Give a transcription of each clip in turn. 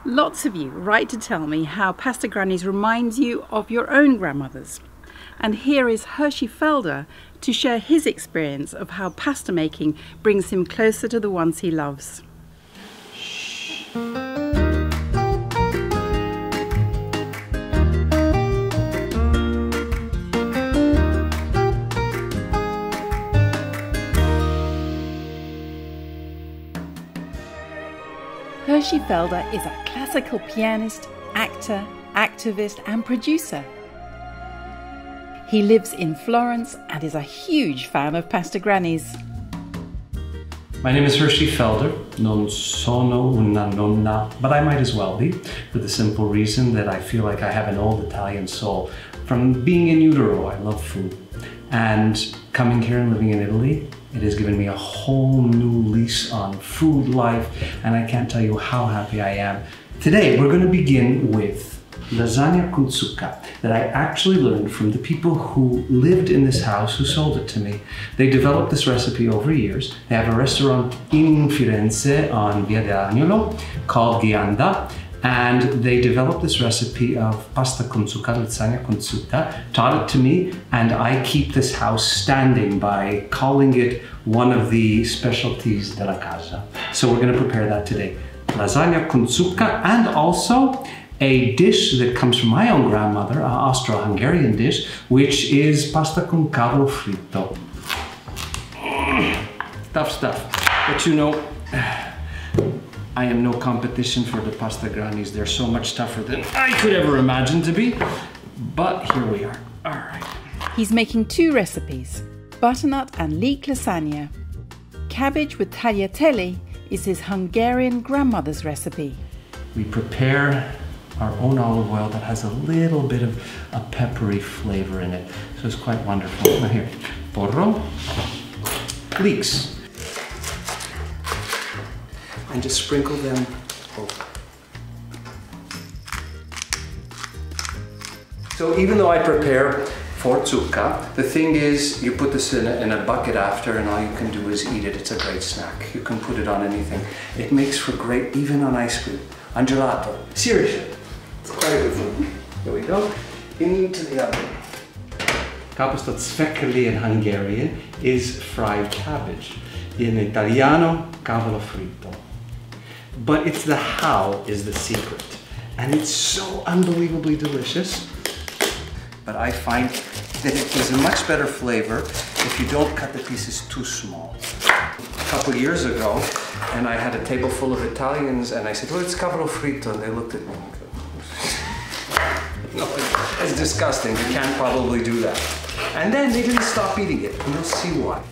Lots of you write to tell me how Pasta Grannies reminds you of your own grandmothers. And here is Hershey Felder to share his experience of how pasta making brings him closer to the ones he loves. Hershey Felder is a classical pianist, actor, activist and producer. He lives in Florence and is a huge fan of Pasta Grannies. My name is Hershey Felder. Non sono una nonna, but I might as well be, for the simple reason that I feel like I have an old Italian soul. From being in utero, I love food. And coming here and living in Italy, it has given me a whole new lease on food life, and I can't tell you how happy I am. Today, we're going to begin with lasagna con zucca that I actually learned from the people who lived in this house who sold it to me. They developed this recipe over years. They have a restaurant in Firenze on Via dell'Agnolo called Ghianda, and they developed this recipe of pasta con zucca, lasagna con zucca, taught it to me, and I keep this house standing by calling it one of the specialties della casa. So we're going to prepare that today. Lasagna con zucca, and also a dish that comes from my own grandmother, an Austro-Hungarian dish, which is pasta con cavolo fritto. Tough stuff, but you know, I am no competition for the Pasta Grannies. They're so much tougher than I could ever imagine to be, but here we are. All right. He's making two recipes, butternut and leek lasagna. Cabbage with tagliatelle is his Hungarian grandmother's recipe. We prepare our own olive oil that has a little bit of a peppery flavor in it, so it's quite wonderful. Now here, porro, leeks, and just sprinkle them over. So even though I prepare for zucca, the thing is you put this in a bucket after, and all you can do is eat it. It's a great snack. You can put it on anything. It makes for great, even on ice cream, on gelato. Seriously, it's quite a good food. Here we go, into the oven. Kapustozvekeli in Hungarian is fried cabbage. In Italiano, cavolo fritto. But it's the how is the secret. And it's so unbelievably delicious. But I find that it gives a much better flavor if you don't cut the pieces too small. A couple of years ago, and I had a table full of Italians, and I said, well, it's cavolo fritto, and they looked at me and go, no, it's disgusting, you can't probably do that. And then they didn't stop eating it, and you'll see why.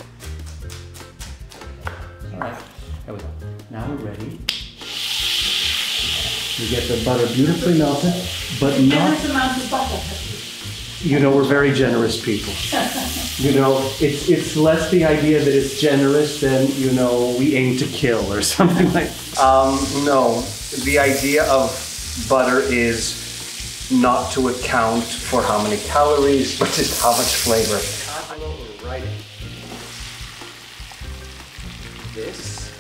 All right, there we go. Now we're ready. We get the butter beautifully melted, but not... amount of butter. You know, we're very generous people. You know, it's less the idea that it's generous than, you know, we aim to kill or something like that. No, the idea of butter is not to account for how many calories, but just how much flavor. Right. This,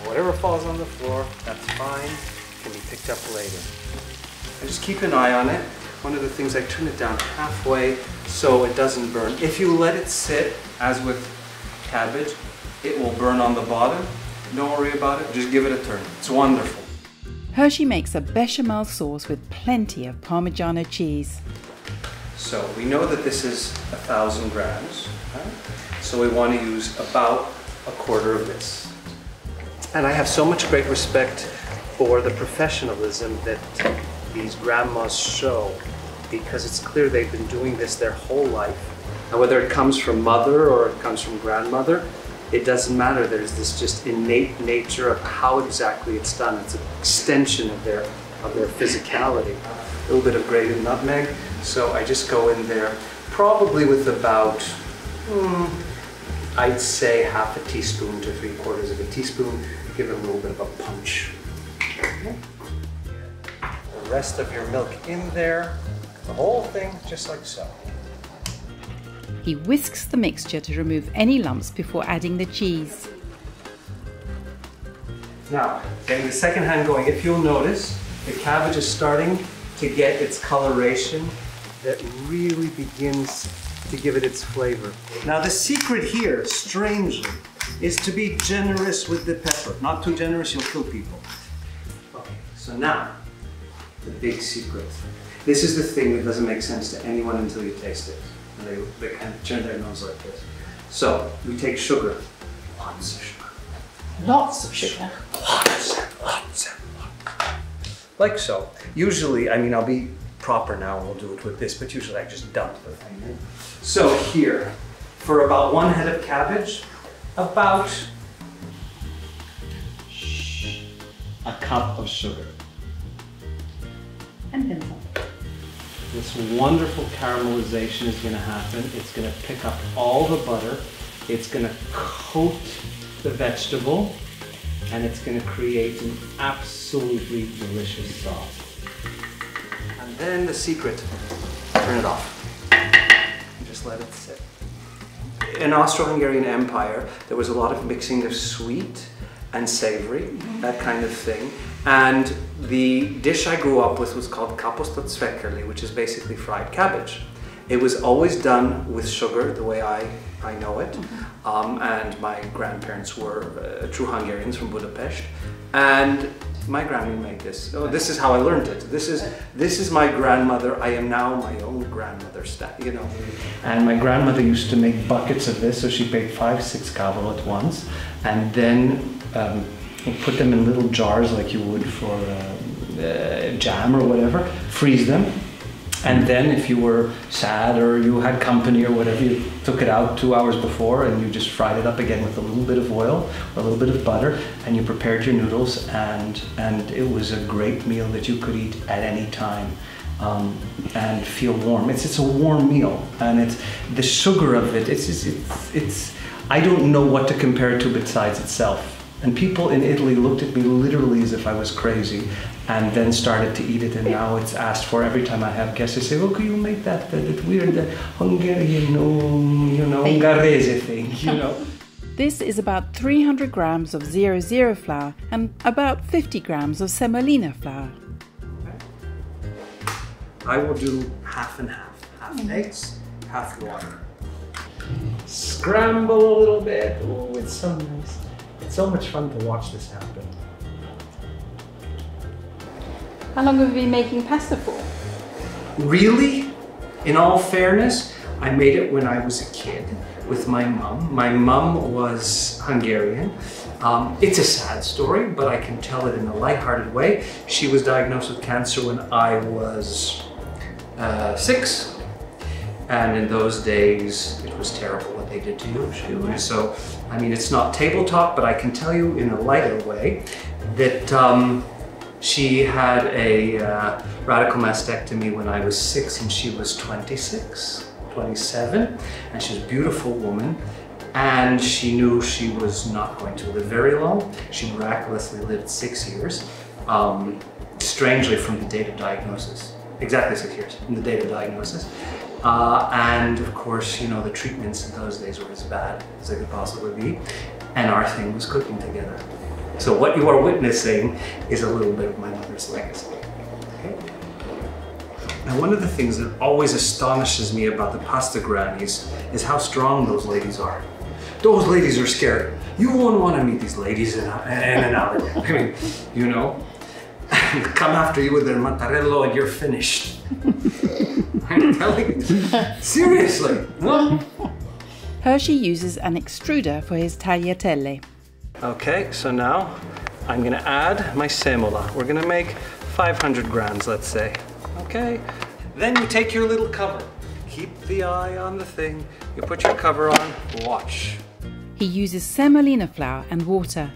whatever falls on the floor, that's fine, can be picked up later. And just keep an eye on it. One of the things, I turn it down halfway so it doesn't burn. If you let it sit, as with cabbage, it will burn on the bottom. Don't worry about it, just give it a turn. It's wonderful. Hershey makes a bechamel sauce with plenty of Parmigiano cheese. So we know that this is 1,000 grams, right? So we want to use about a quarter of this. And I have so much great respect for the professionalism that these grandmas show, because it's clear they've been doing this their whole life. And whether it comes from mother or it comes from grandmother, it doesn't matter. There's this just innate nature of how exactly it's done. It's an extension of their physicality. A little bit of grated nutmeg. So I just go in there, probably with about, I'd say half a teaspoon to 3/4 of a teaspoon, to give it a little bit of a punch. Okay. The rest of your milk in there, the whole thing, just like so. He whisks the mixture to remove any lumps before adding the cheese. Now, getting the second hand going, if you'll notice, The cabbage is starting to get its coloration that really begins to give it its flavor. Now the secret here, strangely, is to be generous with the pepper. Not too generous, you'll kill people. Okay, so now, the big secret. This is the thing that doesn't make sense to anyone until you taste it. And they kind of turn their nose like this. So, we take sugar. Lots of sugar. Lots of sugar. Lots. Like so. Usually, I mean, I'll be proper now and we'll do it with this, but usually I just dump the thing in. So here, for about 1 head of cabbage, about a cup of sugar. And then some. This wonderful caramelization is going to happen. It's going to pick up all the butter. It's going to coat the vegetable, and it's going to create an absolutely delicious sauce. And then the secret, turn it off. And just let it sit. In Austro-Hungarian Empire, there was a lot of mixing of sweet and savory, that kind of thing. And the dish I grew up with was called Pasta Grannies, which is basically fried cabbage. It was always done with sugar, the way I know it. And my grandparents were true Hungarians from Budapest. And my granny made this. Oh, this is how I learned it. This is my grandmother. I am now my own grandmother, you know. And my grandmother used to make buckets of this, so she made 5-6 kávol at once, and then put them in little jars like you would for jam or whatever, freeze them, and then if you were sad or you had company or whatever, you took it out 2 hours before and you just fried it up again with a little bit of oil or a little bit of butter, and you prepared your noodles, and it was a great meal that you could eat at any time. And feel warm. It's a warm meal, and it's the sugar of it. It's I don't know what to compare it to besides itself. And people in Italy looked at me literally as if I was crazy, and then started to eat it. And now it's asked for every time I have guests. They say, "Oh, can you make that weird Hungarian, Ungherese thing?" You know. This is about 300 grams of 00 flour and about 50 grams of semolina flour. I will do half and half. Half eggs, half water. Scramble a little bit. Oh, it's so nice. It's so much fun to watch this happen. How long have you been making pasta for? Really? In all fairness, I made it when I was a kid with my mum. My mum was Hungarian. It's a sad story, but I can tell it in a lighthearted way. She was diagnosed with cancer when I was 6. And in those days, it was terrible what they did to you. So, I mean, it's not table talk, but I can tell you in a lighter way that she had a radical mastectomy when I was 6 and she was 26, 27, and she's a beautiful woman. And she knew she was not going to live very long. She miraculously lived 6 years, strangely from the date of diagnosis. Exactly 6 years from the date of diagnosis. And of course, you know, the treatments in those days were as bad as they could possibly be. And our thing was cooking together. So what you are witnessing is a little bit of my mother's legacy. Okay? Now, one of the things that always astonishes me about the Pasta Grannies is how strong those ladies are. Those ladies are scary. You won't want to meet these ladies in an hour. I mean, you know, come after you with their mattarello and you're finished. I'm telling you. Seriously. No? Hershey uses an extruder for his tagliatelle. Okay, so now I'm going to add my semola. We're going to make 500 grams, let's say. Okay. Then you take your little cover. Keep the eye on the thing. You put your cover on. Watch. He uses semolina flour and water.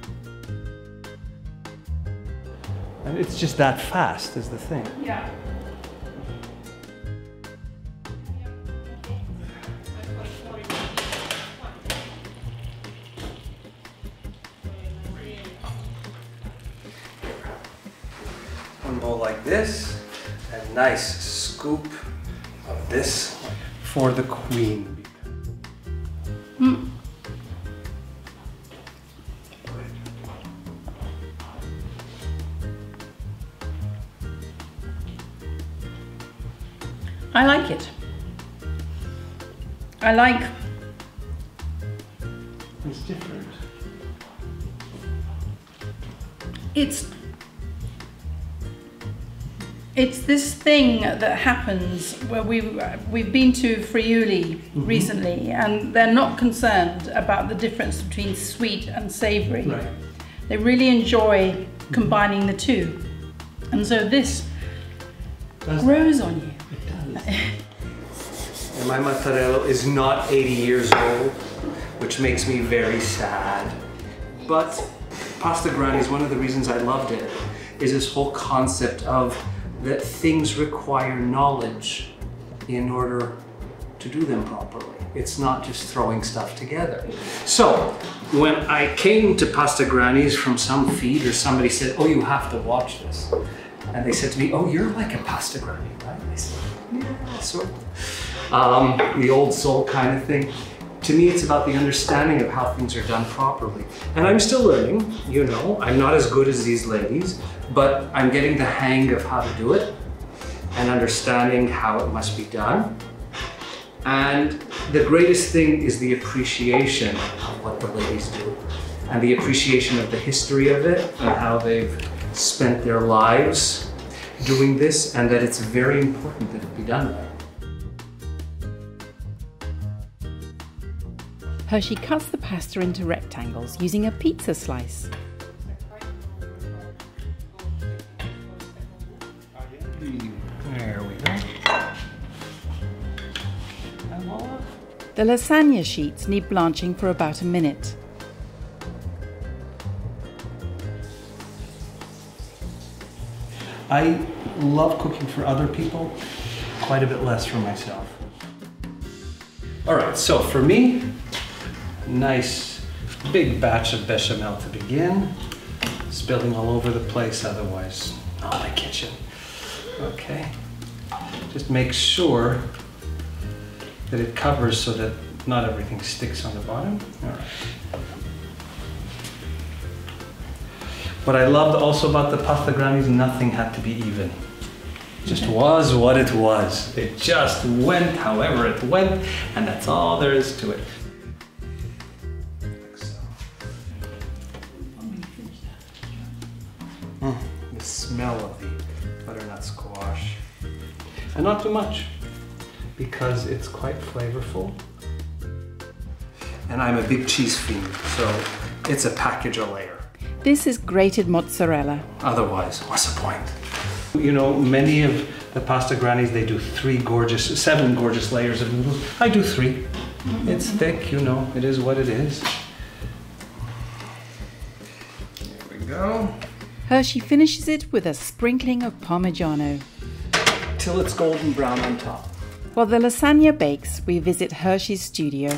And it's just that fast is the thing. Yeah. One bowl like this, a nice scoop of this for the queen. I like it. I like... It's different. It's this thing that happens where we've been to Friuli recently, and they're not concerned about the difference between sweet and savoury. Right. They really enjoy combining the two, and so this grows on you. It does. And my mozzarella is not 80 years old, which makes me very sad. But Pasta Grannies, one of the reasons I loved it is this whole concept of that things require knowledge in order to do them properly. It's not just throwing stuff together. So when I came to Pasta Grannies from some feed, or somebody said, oh, you have to watch this. And they said to me, oh, you're like a Pasta Granny, right? I said, yeah, sort of. The old soul kind of thing. To me, it's about the understanding of how things are done properly. And I'm still learning, you know, I'm not as good as these ladies, but I'm getting the hang of how to do it and understanding how it must be done. And the greatest thing is the appreciation of what the ladies do and the appreciation of the history of it and how they've spent their lives doing this, and that it's very important that it be done right. Hershey cuts the pasta into rectangles using a pizza slice. There we go. The lasagna sheets need blanching for about a minute. I love cooking for other people, quite a bit less for myself. All right, so for me, nice big batch of bechamel to begin. Spilling all over the place otherwise. Oh, my kitchen. Okay. Just make sure that it covers so that not everything sticks on the bottom. All right. What I loved also about the Pasta Grannies, nothing had to be even. It just was what it was. It just went however it went, and that's all there is to it. The smell of the butternut squash. And not too much, because it's quite flavorful. And I'm a big cheese fiend, so it's a package a layer. This is grated mozzarella. Otherwise, what's the point? You know, many of the Pasta Grannies, they do 7 gorgeous layers of noodles. I do 3. It's thick, you know, it is what it is. There we go. Hershey finishes it with a sprinkling of Parmigiano. Till it's golden brown on top. While the lasagna bakes, we visit Hershey's studio.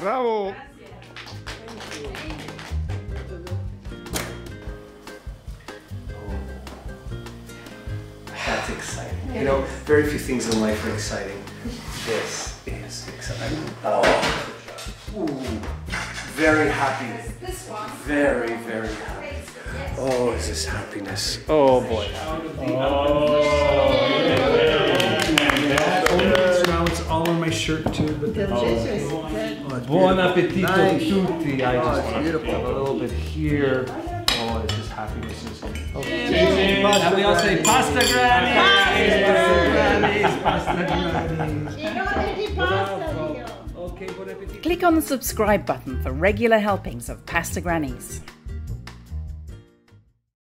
Bravo! That's exciting. You know, very few things in life are exciting. This is exciting. Oh, ooh, very happy. Very, very happy. Oh, is this happiness? Oh boy. Now it's all on my shirt too. Buon appetito tutti. I just want to put a little bit here. Oh, it's just happiness. And we all say Pasta Grannies! Pasta Grannies! Click on the subscribe button for regular helpings of Pasta Grannies.